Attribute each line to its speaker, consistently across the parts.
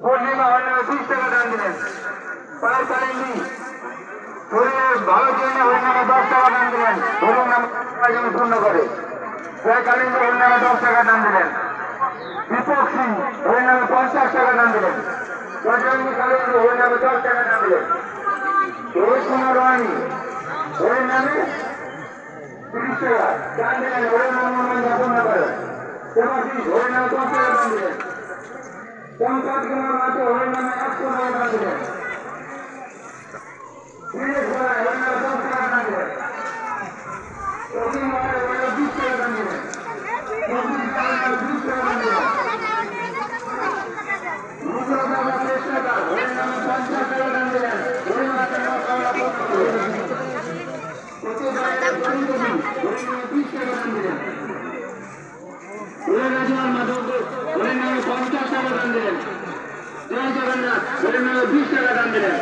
Speaker 1: পূর্ণিমা হরিনামে 20 টাকা দান দিলেন। পায়ের কালিন্দি শরীরের ভালোর জন্য হরিনামে 10 টাকা দান দিলেন। হরির নাম পূর্ণ করে জয় কালিন্দি হরিনামে 10 টাকা দান দিলেন। দীপক সিং হরিনামে 50 টাকা দান দিলেন। বজরঙ্গী কালিন্দি হরিনামে 10 টাকা দান দিলেন। রোহিত কুমার রানী হরিনামে 30 টাকা দান দিলেন। হরির নাম পূর্ণ করে দেবাশিস হরিনামে 10 টাকা দান দিলেন। পঞ্চায়েত কুমার মাঝে হরিনামে 100 টাকা দান দিলেন। দিনেশ গোড়ায় হরিনামে 10 টাকা দান দিলেন। অসীম মাঝে হরিনামে 20 টাকা দান দিলেন। 20 টাকা দান দিলেন। রুদ্র বাবা 10 টাকা হরিনামে 50 টাকা দান দিলেন। হরিনামের মোকাবিলা করতে প্রতিবারের পরিণতি হরিনামে 20 টাকা দান দিলেন। রাজুয়ার মাধব হরিনামে 50 টাকা দান দিলেন। জয় জগন্নাথ হরিনামে 20 টাকা দান দিলেন।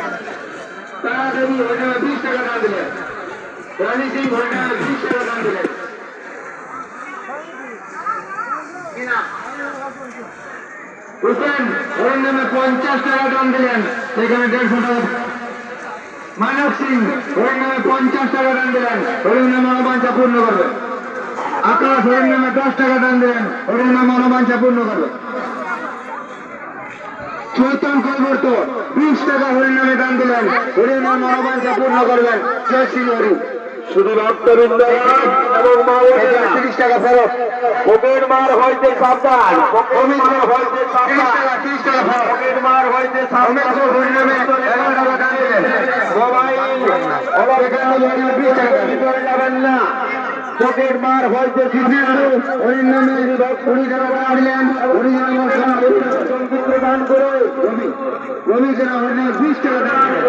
Speaker 1: তারা দেবী হরিনামে 20 টাকা দান দিলেন। রানী সিং হরিনামে 20 টাকা দান দিলেন। হুসেন হরিনামে 50 টাকা দান দিলেন। সেখানে 150 টাকা। মানব সিং হরিনামে 50 টাকা দান দিলেন। হরিনামে মনোবাঞ্ছা পূর্ণ করবে। আকাশ হরিনামে 10 টাকা দান দিলেন। হরিনামে মনোবাঞ্ছা পূর্ণ করবে। চৈতন কৈবর্ত 20 টাকা হরিনামে দান দিলেন। হরিনামে মনোবাঞ্ছা পূর্ণ করবেন। জয় শ্রী হরি। শুধু ভক্তবৃন্দ এবং মা 30 টাকা ফেরত। ভোগের মার হইতে সাবধান। ভোগের মার হইতে সাবধান। 30 টাকা ফেরত। ভোগের মার হইতে সাবধান। হরিনামে 11 টাকা দান দিলেন। মোবাইল অবাক 20 টাকা ভিতরে যাবেন না। চোখের মার হইতে হরিনামে 20 টাকা দিলেন। দান করে রবি সেনা হরিনামে 20 টাকা দান দিলেন।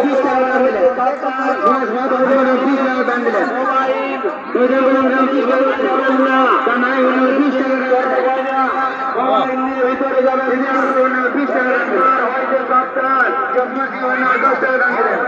Speaker 1: 20 টাকা দান দিলেন। 20 টাকা দান দিলেন। ভিতরে যাবে 20 টাকা দান দিলেন। 10 টাকা দান দিলেন।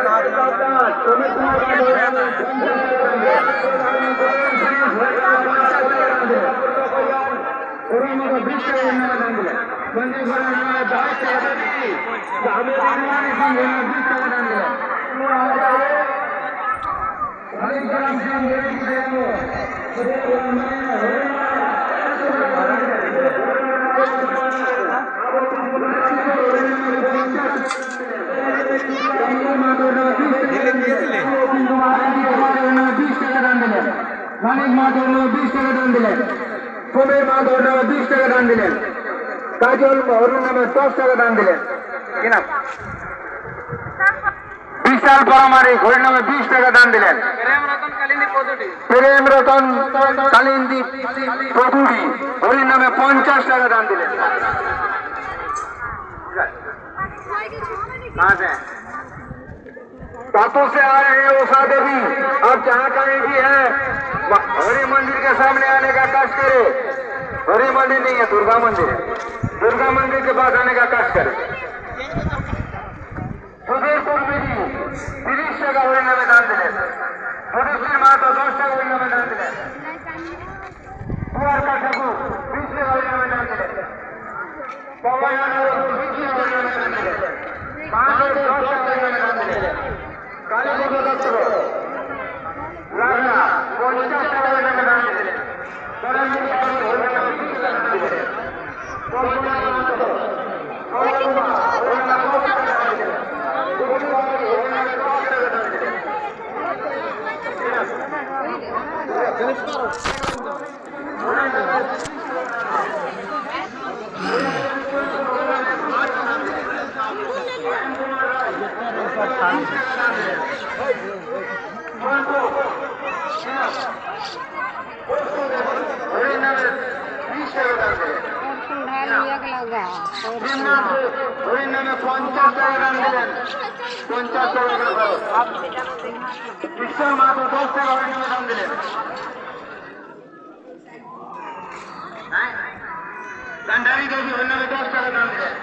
Speaker 1: মানিক মা ধর্নামে 20 টাকা দান দিলেন। সোমের মা ধর্নামে 20 টাকা দান দিলেন। কাজল হরিনামে 10 টাকা দান দিলেন। কিনা বিশাল পরামারিক হরিনামে 20 টাকা দান দিলেন। প্রেম রতন কালিন্দি প্রভুরি হরিনামে 50 টাকা দান দিলেন। बातों से आ रहे हैं उषा देवी। अब जहाँ कहीं भी है हरि मंदिर के सामने आने का कष्ट करे। हरि मंदिर नहीं है, दुर्गा मंदिर है। दुर्गा मंदिर के पास आने का कष्ट करे। सुधीरपुर में 30 टाका हरिनामे दान दिले। सुधीर माँ तो 10 टाका हरिनामे दान दिले। द्वारका ठाकुर 20 टाका हरिनामे दान दिले। पवन 20 टाका हरिनामे दान दिले। 5 टाका हरिनामे दान दिले। काली बाबा दत्त राजा 50 टाका हरिनामे दान दिले। करंजी हरिनामे 20 टाका दान दिले। कल्पना मातो कल्पना हरिनामे 10 टाका दान दिले। হরির নামে 50 টাকা দান দিলেন, 50 টাকা খরচ। ঈশ্বর মাত্র 10 টাকা হরির নামে দান দিলেন। গান্ধারী দেবী হরির নামে 10 টাকা দান দিলেন।